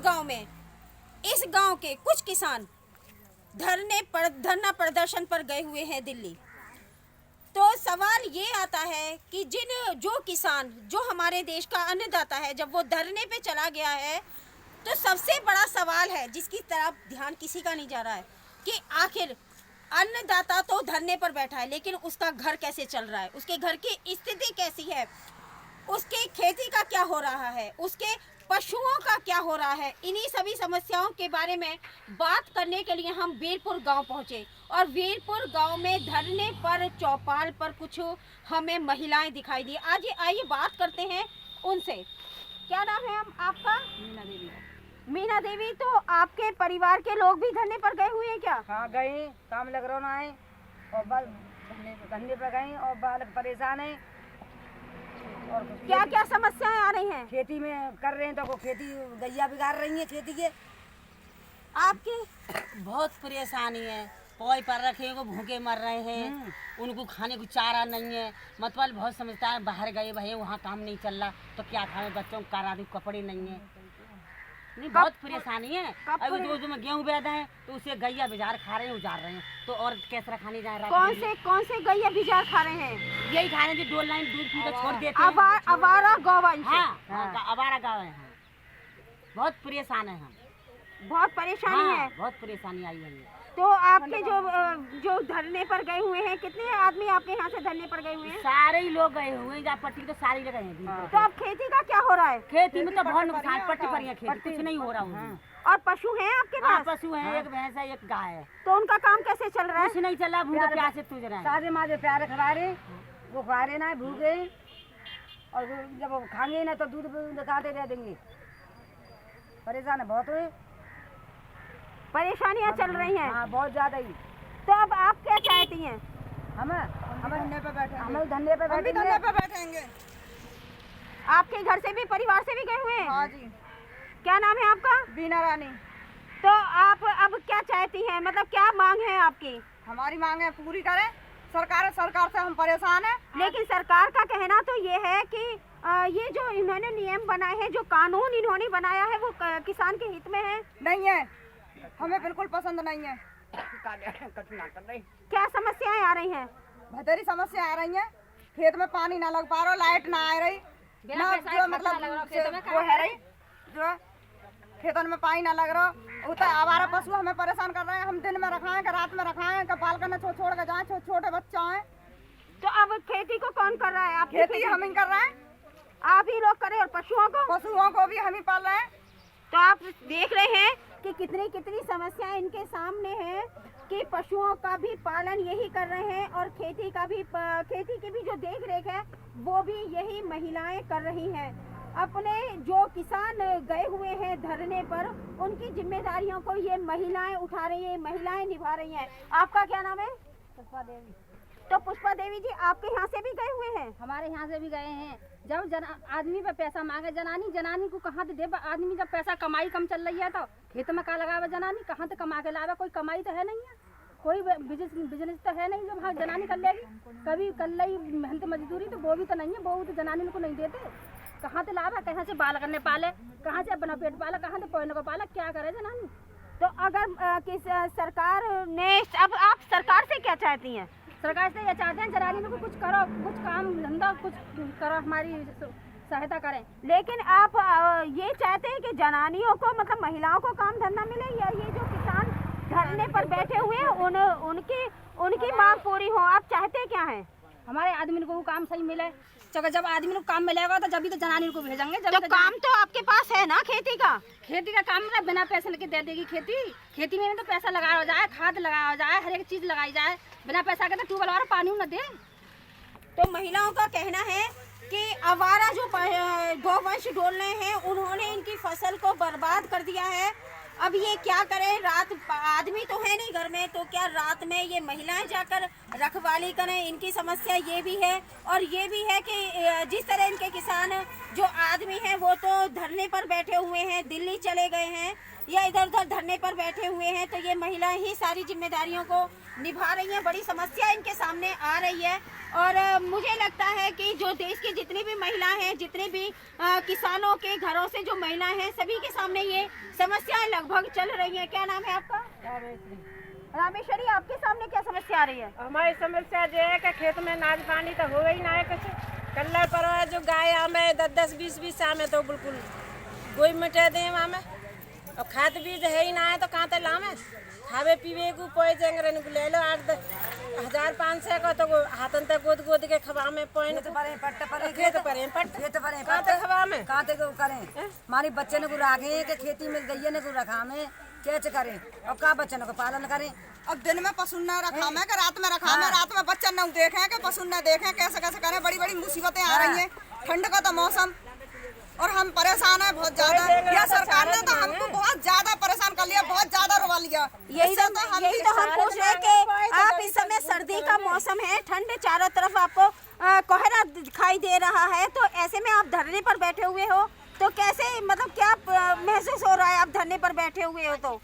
गांव में इस गांव के कुछ किसान धरना प्रदर्शन पर गए हुए हैं दिल्ली। तो सवाल ये आता है कि जो किसान जो हमारे देश का अन्नदाता है, जब वो धरने पे चला गया है तो सबसे बड़ा सवाल है जिसकी तरफ ध्यान किसी का नहीं जा रहा है कि आखिर अन्नदाता तो धरने पर बैठा है, लेकिन उसका घर कैसे चल रहा है, उसके घर की स्थिति कैसी है, उसके खेती का क्या हो रहा है, उसके पशुओं का क्या हो रहा है। इन्हीं सभी समस्याओं के बारे में बात करने के लिए हम वीरपुर गांव पहुंचे और वीरपुर गांव में धरने पर चौपाल पर कुछ हमें महिलाएं दिखाई दी। आज आइए बात करते हैं उनसे। क्या नाम है आपका? मीना देवी। मीना देवी, तो आपके परिवार के लोग भी धरने पर गए हुए हैं क्या? हाँ गए, काम लग रहा है और बस धरने पर गए और बालक परेशान है। और क्या क्या समस्याएं आ रही हैं? खेती में कर रहे हैं तो खेती गैया बिगाड़ रही है खेती के। आपकी बहुत परेशानी है, पौई पर रखे हैं, वो भूखे मर रहे हैं, उनको खाने को चारा नहीं है। मतलब बहुत समझता है, बाहर गए भाई वहाँ काम नहीं चल रहा तो क्या खाए, बच्चों को करा दूं, कपड़े नहीं है। नहीं, बहुत परेशानी है। अभी जो में गेहूँ बेदा है तो उसे गैया बिजार खा रहे हैं, उजार रहे हैं, तो और कैसा खाने जा रहा है। कौन से गैया बिजार खा रहे हैं? यही खाने जो 2 लाइन दूध पी छोड़ देते हैं। आवारा गौवंश। हाँ, आवारा गाँव है। बहुत परेशान है हम, बहुत परेशानी है। बहुत परेशानी आई है। तो आपके जो धरने पर गए हुए हैं, कितने आदमी आपके यहाँ से धरने पर गए हुए हैं? सारे ही लोग गए हुए हैं, पट्टी तो सारे लोग गए हैं। तो अब खेती का क्या हो रहा है? खेती में तो बहुत नुकसान, पट्टी पर है खेती, कुछ नहीं हो रहा है। और पशु हैं आपके पास? पशु है, एक भैंस है, एक गाय है। तो उनका काम कैसे चल रहा है? कुछ नहीं चल रहा, भूखे प्यासे तुझ रहे हैं। सारे माजे प्यारे खा रहे, वो खा रहे ना भूखे, और जब वो खाएंगे ना तो दूध दिखाते रह देंगे। परेशान है बहुत हुए, परेशानियाँ चल रही हैं। हाँ बहुत ज्यादा ही। तो अब आप क्या चाहती हैं? हम धरने पे बैठेंगे। आपके घर से भी, परिवार से भी गए हुए हैं? हाँ जी। क्या नाम है आपका? बीना रानी। तो आप अब क्या चाहती हैं, मतलब क्या मांग है आपकी? हमारी मांग है पूरी करें सरकार से हम परेशान हैं। लेकिन सरकार का कहना तो ये है कि ये जो इन्होंने नियम बनाए हैं, जो कानून इन्होंने बनाया है, वो किसान के हित में है। नहीं है, हमें बिल्कुल पसंद नहीं है। क्या समस्याएं आ रही हैं? बतेरी समस्या आ रही है, खेत में पानी ना लग पा रहा, लाइट ना आ रही, ना जो मतलब वो है रही, जो खेतों में पानी ना लग रहा, उतना आवारा पशु हमें परेशान कर रहे हैं। हम दिन में रखाएं कि रात में रखाएं कि पाल करना छोड़ के जाए, छोटे बच्चा है। तो अब खेती को कौन कर रहा है? आप खेती हम ही कर रहे हैं, आप ही लोग करें। और पशुओं को भी हम ही पाल रहे हैं। तो आप देख रहे हैं कि कितनी समस्याएं इनके सामने है कि पशुओं का भी पालन यही कर रहे हैं और खेती की भी जो देख रेख है वो भी यही महिलाएं कर रही हैं। अपने जो किसान गए हुए हैं धरने पर, उनकी जिम्मेदारियों को ये महिलाएं उठा रही हैं, महिलाएं निभा रही हैं। आपका क्या नाम है? पुष्पा देवी। तो पुष्पा देवी जी, आपके यहाँ से भी गए हुए हैं? हमारे यहाँ से भी गए हैं। जब आदमी पे पैसा मांगे जनानी को कहाँ से दे? आदमी जब पैसा कमाई कम चल रही है तो खेत में का लगावे जनानी, कहाँ से कमा के लावे? कोई कमाई तो है नहीं है, कोई बिजनेस तो है नहीं जो जनानी कर लेगी। कभी कर ली मेहनत मजदूरी तो वो भी तो नहीं है, वो तो जनानी को नहीं देते। कहाँ से लावे? कहाँ से बाल करने पाले, कहाँ से अपना पेट पाला, कहाँ से पहने को पाला, क्या करे जनानी? तो अगर सरकार ने, अब आप सरकार से क्या चाहती हैं? सरकार से ये चाहते हैं जनानी को कुछ करो, कुछ काम धंधा कुछ करो, हमारी सहायता करें। लेकिन आप ये चाहते हैं कि जनानियों को, मतलब महिलाओं को काम धंधा मिले, या ये जो किसान धरने पर बैठे हुए हैं उनकी मांग पूरी हो? आप चाहते क्या हैं? हमारे आदमी को वो काम सही मिले। जब आदमी को काम मिलेगा तो जब भी तो जनानी को भेजेंगे। तो काम तो आपके पास है ना खेती का काम ना बिना पैसे लेके दे देगी खेती में तो पैसा लगाया जाए, खाद लगाया जाए, हर एक चीज लगाई जाए। बिना पैसा के तो ट्यूबवेल वाला पानी न दे। तो महिलाओं का कहना है कि आवारा जो गौवंश डोल रहे हैं, उन्होंने इनकी फसल को बर्बाद कर दिया है। अब ये क्या करें? रात आदमी तो है नहीं घर में, तो क्या रात में ये महिलाएं जाकर रखवाली करें? इनकी समस्या ये भी है। और ये भी है कि जिस तरह इनके किसान जो आदमी हैं वो तो धरने पर बैठे हुए हैं, दिल्ली चले गए हैं, या इधर उधर धरने पर बैठे हुए हैं, तो ये महिलाएं ही सारी जिम्मेदारियों को निभा रही हैं। बड़ी समस्या इनके सामने आ रही है और मुझे लगता है कि जो देश की जितनी भी महिलाएं हैं, जितने भी किसानों के घरों से जो महिलाएं हैं, सभी के सामने ये समस्याएं लगभग चल रही हैं। क्या नाम है आपका? रामेश्वरी, आपके सामने क्या समस्या आ रही है? हमारी समस्या जो है कि खेत में नाज पानी तो हो गई ना है कुछ कल्लर पर है जो गाय आमे 10-10 आमे तो बिल्कुल गोई मिटे दे में और खाद बीज है ही ना है तो कहाँ तक लामे खावे पीवे को पोए जंगरन को ले लो 8,000-5,000 का तो हाथन तक गोद गोद के खवा में पोए खेत परे पट्ट परे खेत पर कहाँ तक खवा में कहाँ तक करें? हमारी बच्चे ने को राखे कि खेती में गैया ने को रखा में कैसे करें और का बच्चों को पालन करें? अब दिन में पशु न रखा में कि रात में रखा में, रात में बच्चे न देखें कि पशु न देखें, कैसे कैसे करें? बड़ी बड़ी मुसीबतें आ रही हैं। ठंड का तो मौसम और हम परेशान है बहुत ज्यादा। यह सरकार ने तो हमको बहुत ज्यादा परेशान कर लिया, बहुत ज्यादा रुला लिया। यही तो हम पूछ रहे हैं कि आप इस समय सर्दी का मौसम है, ठंड चारों तरफ आपको कोहरा दिखाई दे रहा है, तो ऐसे में आप धरने पर बैठे हुए हो तो कैसे, मतलब क्या महसूस हो रहा है? आप धरने पर बैठे हुए हो तो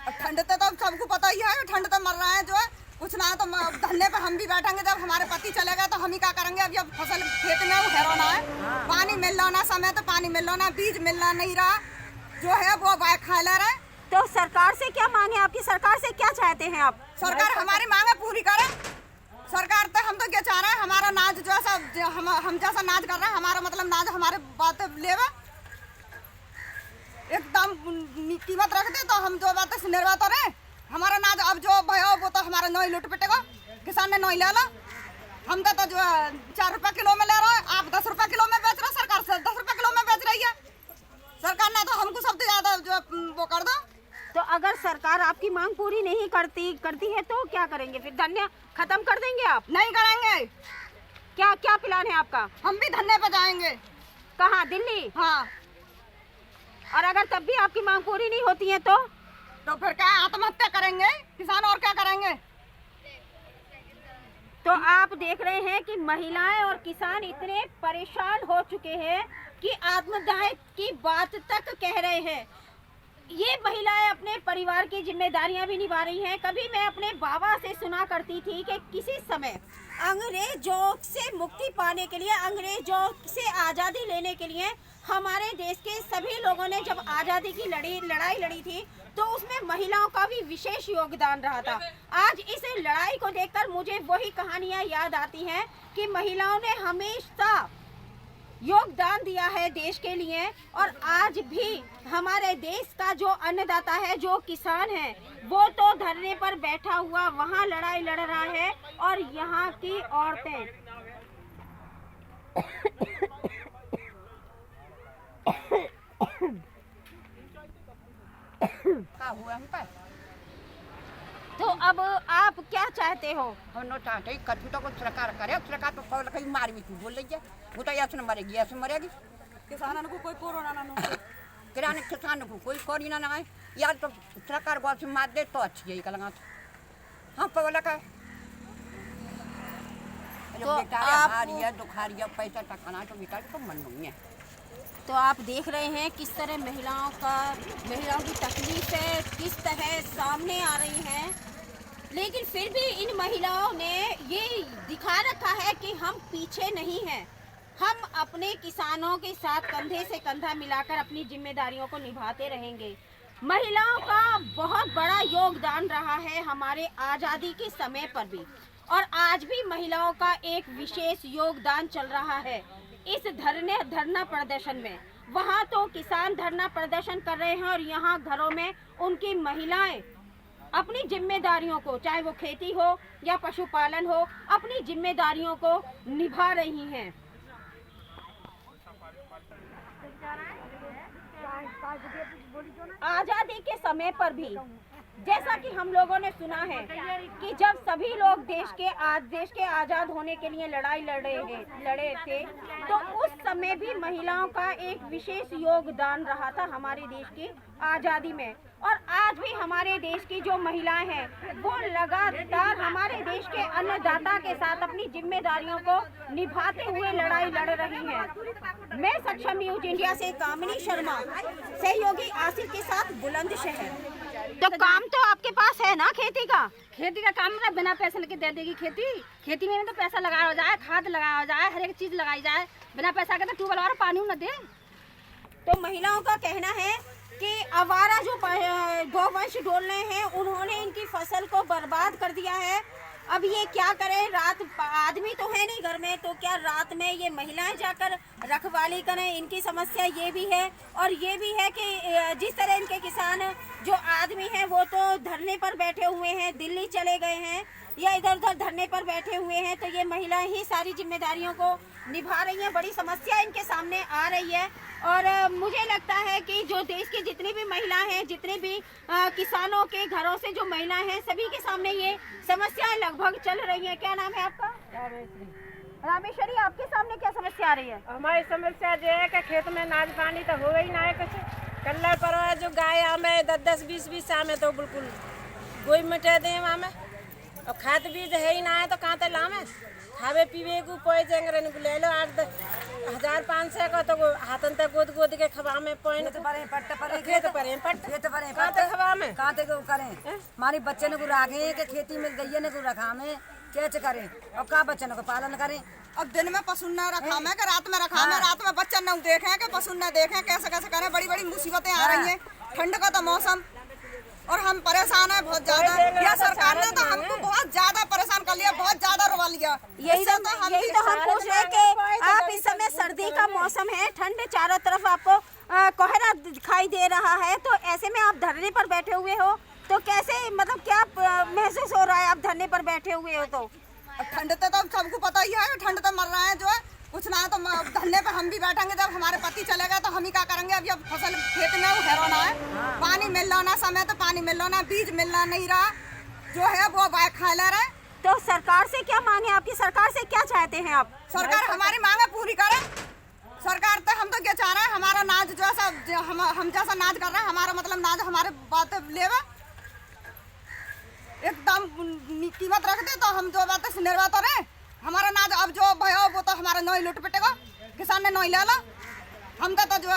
ठंड तो सबको पता ही है, ठंड तो मर रहा है जो है कुछ ना है तो धरने पर हम भी बैठेंगे। जब हमारे पति चले गए तो हम ही क्या करेंगे? अब जब फसल खेत में वो हेरोना है, पानी मिल रहा ना, समय तो पानी मिल रहा ना, बीज मिलना नहीं रहा, जो है वो बाय खा ले रहे। तो सरकार से क्या मांगे? आपकी सरकार से क्या चाहते हैं आप? सरकार हमारी मांगे पूरी करे। सरकार तो हम तो क्या चाह रहे हैं, हमारा नाज जो है हम जैसा नाज कर रहे हैं, हमारा मतलब नाज हमारे बात लेवे एकदम कीमत रख दे तो हम जो बातें निर्वाह तो रहे। हमारा नाज अब जो भयो वो तो हमारा नई लुट पिटेगा, किसान ने नई ले लो। हम तो जो 4 रुपए किलो में ले रहे हैं, आप 10 रुपए किलो में बेच रहे हो, सरकार से 10 रुपए किलो में बेच रही है। सरकार ने तो हमको सबसे ज्यादा जो वो कर दो। तो अगर सरकार आपकी मांग पूरी नहीं करती है तो क्या करेंगे? फिर धरना खत्म कर देंगे आप? नहीं करेंगे। क्या क्या प्लान है आपका? हम भी धरने पे जाएंगे। कहाँ? दिल्ली? हाँ। और अगर तब भी आपकी मांग पूरी नहीं होती है तो फिर क्या आत्महत्या करेंगे किसान, और क्या करेंगे? तो आप देख रहे हैं कि महिलाएं और किसान इतने परेशान हो चुके हैं कि आत्मदाह की बात तक कह रहे हैं। ये महिलाएं अपने परिवार की जिम्मेदारियां भी निभा रही हैं। कभी मैं अपने बाबा से सुना करती थी कि किसी समय अंग्रेजों से मुक्ति पाने के लिए, अंग्रेजों से आज़ादी लेने के लिए हमारे देश के सभी लोगों ने जब आज़ादी की लड़ाई लड़ी थी तो उसमें महिलाओं का भी विशेष योगदान रहा था। आज इस लड़ाई को देखकर मुझे वही कहानियां याद आती हैं कि महिलाओं ने हमेशा योगदान दिया है देश के लिए, और आज भी हमारे देश का जो अन्नदाता है, जो किसान है, वो तो धरने पर बैठा हुआ वहाँ लड़ाई लड़ रहा है और यहाँ की औरतें तो अब आप क्या चाहते हो? हम नो चाहते ही कछु तो कुछ सरकार करे, सरकार तो कौन कहीं मार भी बोल रही है, वो तो ऐसे मरेगी, ऐसे मरेगी। किसानों को कोई कोरोना ना हो, किराने किसान को कोई कोरोना ना आए, यार तो सरकार गौ से मार दे तो अच्छी है लगा। हाँ पगला का जो बेचारे हारी है, दुखारी है, पैसा टकाना तो बेचारे तो मन नहीं है। तो आप देख रहे हैं किस तरह महिलाओं की तकलीफ है किस तरह सामने आ रही है, लेकिन फिर भी इन महिलाओं ने ये दिखा रखा है कि हम पीछे नहीं हैं। हम अपने किसानों के साथ कंधे से कंधा मिलाकर अपनी जिम्मेदारियों को निभाते रहेंगे। महिलाओं का बहुत बड़ा योगदान रहा है हमारे आज़ादी के समय पर भी, और आज भी महिलाओं का एक विशेष योगदान चल रहा है इस धरना प्रदर्शन में। वहाँ तो किसान धरना प्रदर्शन कर रहे हैं और यहाँ घरों में उनकी महिलाएं अपनी जिम्मेदारियों को, चाहे वो खेती हो या पशुपालन हो, अपनी जिम्मेदारियों को निभा रही हैं। आज़ादी के समय पर भी जैसा कि हम लोगों ने सुना है कि जब सभी लोग देश के आज़ाद होने के लिए लड़ाई लड़े थे, तो उस समय भी महिलाओं का एक विशेष योगदान रहा था हमारे देश की आज़ादी में। और आज भी हमारे देश की जो महिलाएं हैं वो लगातार हमारे देश के अन्नदाता के साथ अपनी जिम्मेदारियों को निभाते हुए लड़ाई लड़ रही हैं। मैं सक्षम न्यूज इंडिया से कामिनी शर्मा, सहयोगी आसिफ के साथ बुलंदशहर। तो काम तो आपके पास है ना खेती का? खेती का काम ना बिना पैसे लेके दे देगी खेती। खेती में तो पैसा लगाया जाए, खाद लगाया जाए, हर एक चीज लगाई जाए। बिना पैसा के तो ट्यूबवेल वाला पानी न दे। तो महिलाओं का कहना है कि आवारा जो गौवंश डोल रहे हैं उन्होंने इनकी फसल को बर्बाद कर दिया है। अब ये क्या करें, रात आदमी तो है नहीं घर में, तो क्या रात में ये महिलाएं जाकर रखवाली करें? इनकी समस्या ये भी है। और ये भी है कि जिस तरह इनके किसान जो आदमी हैं वो तो धरने पर बैठे हुए हैं, दिल्ली चले गए हैं या इधर उधर धरने पर बैठे हुए हैं, तो ये महिलाएं ही सारी जिम्मेदारियों को निभा रही हैं। बड़ी समस्या इनके सामने आ रही है। और मुझे लगता है कि जो देश की जितनी भी महिलाएं हैं, जितने भी किसानों के घरों से जो महिलाएं हैं, सभी के सामने ये समस्याएं लगभग चल रही हैं। क्या नाम है आपका? रामेश्वरी, आपके सामने क्या समस्या आ रही है? हमारी समस्या जो है कि खेत में नाज पानी तो हो ही ना है कुछ। कल्ला परवा जो गाय आमे 10-10, 20-20 आमे तो बिल्कुल गोई मिटे दे में। और खाद बीज है ही ना है तो कहाँ तक लामे? खावे पीवे को कोई जंगरन को ले लो 8,000-5,000 का तो हाथन तक गोद गोद के खवा में पॉइंट खेत परे पट्ट परे खेत परे कहाँ तक खवा में कहाँ तक करें? हमारी बच्चे ने को राखे के खेती मिल गई है ने को रखा में कैच करें और का बच्चों को पालन करें। अब दिन में पशु न रखा में, रात में रखा में, रात में बच्चे न देखें कि पशु न देखें, कैसे कैसे करें। बड़ी बड़ी मुसीबतें आ रही हैं। ठंड का तो मौसम और हम परेशान है बहुत ज्यादा। यह सरकार ने तो हमको बहुत ज्यादा परेशान कर लिया, बहुत ज्यादा रुला लिया। यही तो हम पूछ रहे हैं कि आप इस समय सर्दी का मौसम है, ठंड चारों तरफ आपको कोहरा दिखाई दे रहा है, तो ऐसे में आप धरने पर बैठे हुए हो, तो कैसे मतलब क्या महसूस हो रहा है आप धरने पर बैठे हुए हो? तो ठंड तो सबको पता ही है, ठंड तो मर रहा है जो है कुछ ना है। तो धरने पे हम भी बैठेंगे, जब हमारे पति चले गए तो हम ही क्या करेंगे? अब जब फसल खेत में वो हैराना है, पानी मिल रहा ना, समय तो पानी मिल रहा ना, बीज मिलना नहीं रहा, जो है वो बाय खा ले रहे। तो सरकार से क्या मांगे? आपकी सरकार से क्या चाहते हैं आप? सरकार हमारी मांगे पूरी करे। सरकार तो हम तो क्या चाह रहे हैं, हमारा नाज जो है हम जैसा नाज कर रहे हैं, हमारा मतलब नाज हमारे बात लेवे एकदम कीमत रख दे, तो हम जो बात निर्वाह तो रहे। हमारा नाज अब जो भयो वो तो हमारा नई लुट पिटेगा, किसान ने नई ले ला। हम तो जो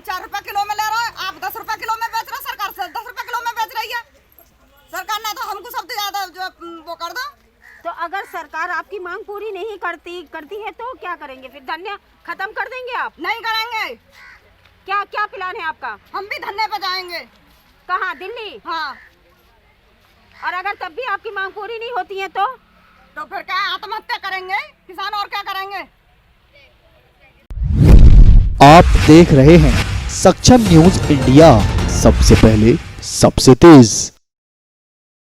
4 रुपए किलो में ले रहे हैं, आप 10 रुपए किलो में बेच रहे हो, सरकार से 10 रुपए किलो में बेच रही है। सरकार ने तो हमको सबसे ज्यादा जो वो कर दो। तो अगर सरकार आपकी मांग पूरी नहीं करती है तो क्या करेंगे? फिर धरना खत्म कर देंगे आप? नहीं करेंगे। क्या क्या प्लान है आपका? हम भी धरने पे जाएंगे। कहाँ? दिल्ली? हाँ। और अगर तब भी आपकी मांग पूरी नहीं होती है तो फिर क्या आत्महत्या करेंगे किसान, और क्या करेंगे? आप देख रहे हैं सक्षम न्यूज इंडिया, सबसे पहले सबसे तेज।